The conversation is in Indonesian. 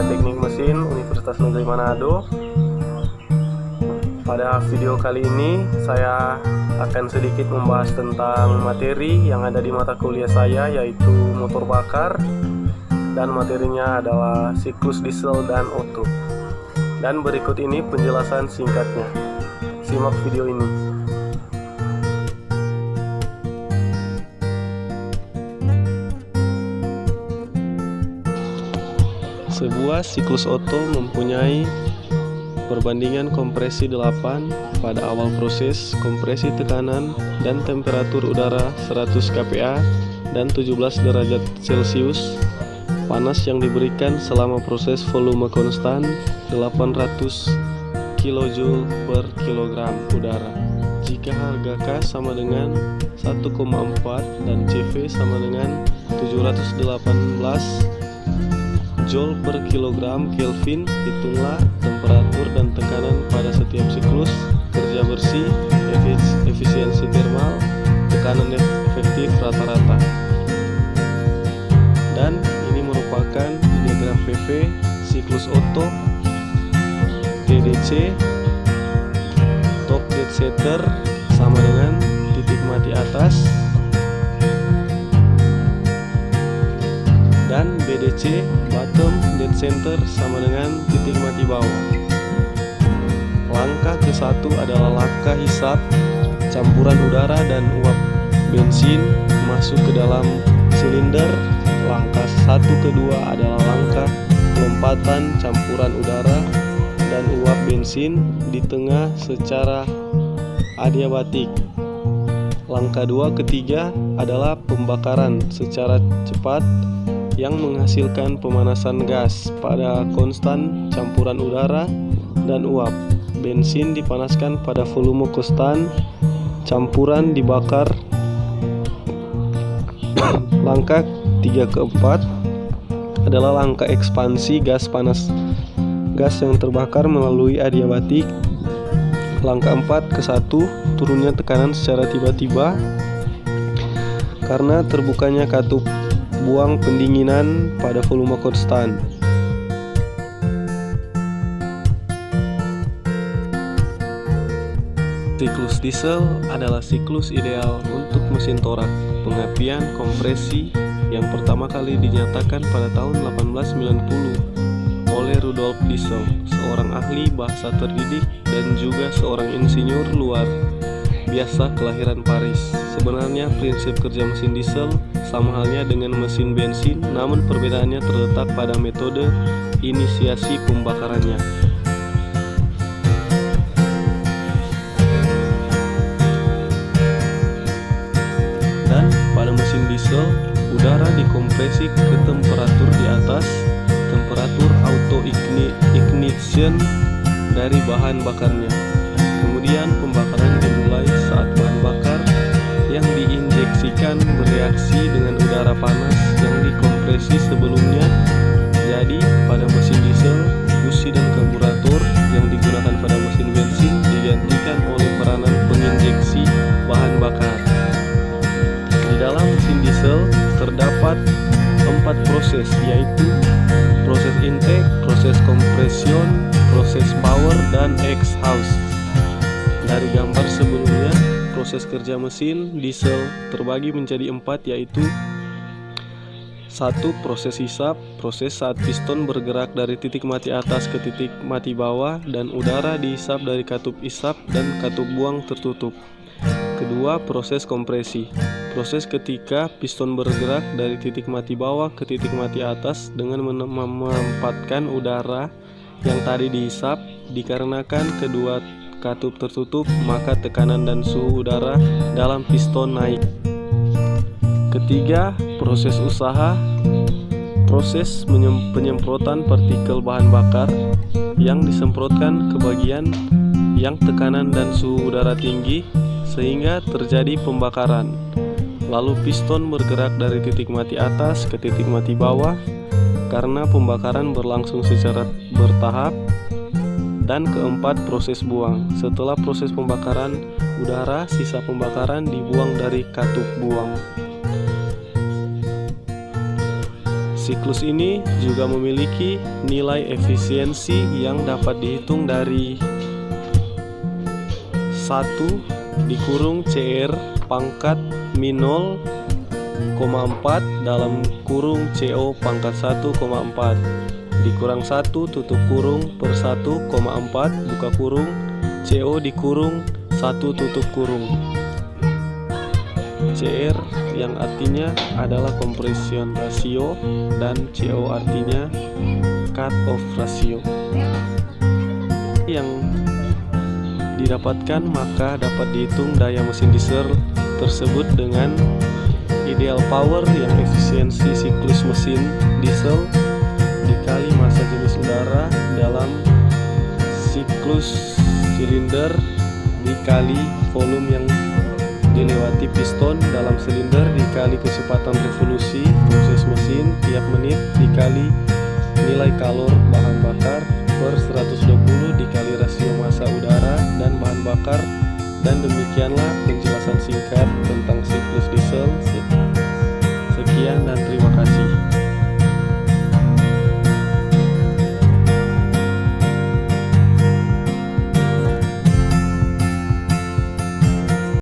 Teknik Mesin Universitas Negeri Manado. Pada video kali ini saya akan sedikit membahas tentang materi yang ada di mata kuliah saya, yaitu motor bakar, dan materinya adalah siklus diesel dan Otto. Dan berikut ini penjelasan singkatnya. Simak video ini. Sebuah siklus Otto mempunyai perbandingan kompresi 8 pada awal proses, kompresi tekanan dan temperatur udara 100 kPa dan 17 derajat Celcius, panas yang diberikan selama proses volume konstan 800 kJ per kilogram udara. Jika harga K sama dengan 1,4 dan CV sama dengan 718 Joule per kilogram Kelvin, hitunglah temperatur dan tekanan pada setiap siklus, kerja bersih, efisiensi termal, tekanan efektif rata-rata. Dan ini merupakan diagram PV siklus Otto, TDC, top dead center sama dengan titik mati atas, dan BDC bottom dead center sama dengan titik mati bawah. Langkah ke-1 adalah langkah hisap campuran udara dan uap bensin masuk ke dalam silinder. Langkah 1 kedua adalah langkah pelompatan campuran udara dan uap bensin di tengah secara adiabatik. Langkah 2 ketiga adalah pembakaran secara cepat yang menghasilkan pemanasan gas pada konstan campuran udara dan uap. Bensin dipanaskan pada volume konstan, campuran dibakar. Langkah 3 ke 4 adalah langkah ekspansi gas panas, gas yang terbakar melalui adiabatik. Langkah 4 ke 1 turunnya tekanan secara tiba-tiba karena terbukanya katup buang pendinginan pada volume konstan. Siklus diesel adalah siklus ideal untuk mesin torak. Pengapian kompresi yang pertama kali dinyatakan pada tahun 1890 oleh Rudolf Diesel, seorang ahli bahasa terdidik dan juga seorang insinyur luar biasa kelahiran Paris. Sebenarnya prinsip kerja mesin diesel sama halnya dengan mesin bensin, namun perbedaannya terletak pada metode inisiasi pembakarannya. Dan pada mesin diesel, udara dikompresi ke temperatur di atas temperatur auto ignition dari bahan bakarnya. Kemudian pembakaran dimulai saat bahan bakar yang diinjeksikan bereaksi dengan udara panas yang dikompresi sebelumnya. Jadi pada mesin diesel, busi dan karburator yang digunakan pada mesin bensin digantikan oleh peranan penginjeksi bahan bakar. Di dalam mesin diesel terdapat 4 proses, yaitu proses intake, proses compression, proses power, dan exhaust. Dari gambar sebelumnya, proses kerja mesin diesel terbagi menjadi 4, yaitu 1. Proses hisap, proses saat piston bergerak dari titik mati atas ke titik mati bawah dan udara dihisap dari katup isap dan katup buang tertutup. Kedua, proses kompresi, proses ketika piston bergerak dari titik mati bawah ke titik mati atas dengan menempatkan udara yang tadi dihisap. Dikarenakan kedua katup tertutup, maka tekanan dan suhu udara dalam piston naik. Ketiga, proses usaha, proses penyemprotan partikel bahan bakar yang disemprotkan ke bagian yang tekanan dan suhu udara tinggi sehingga terjadi pembakaran. Lalu piston bergerak dari titik mati atas ke titik mati bawah karena pembakaran berlangsung secara bertahap. Dan keempat, proses buang. Setelah proses pembakaran udara, sisa pembakaran dibuang dari katup buang. Siklus ini juga memiliki nilai efisiensi yang dapat dihitung dari 1 dikurung CR pangkat min 0,4 dalam kurung CO pangkat 1,4 dikurang 1 tutup kurung per 1,4 buka kurung CO dikurung 1 tutup kurung. CR yang artinya adalah compression ratio dan CO artinya cut off ratio. Yang didapatkan maka dapat dihitung daya mesin diesel tersebut dengan ideal power yang efisiensi siklus mesin diesel dikali massa jenis udara dalam siklus silinder dikali volume yang dilewati piston dalam silinder dikali kecepatan revolusi proses mesin tiap menit dikali nilai kalor bahan bakar per 120 dikali rasio massa udara dan bahan bakar, dan demikianlah penjelasan singkat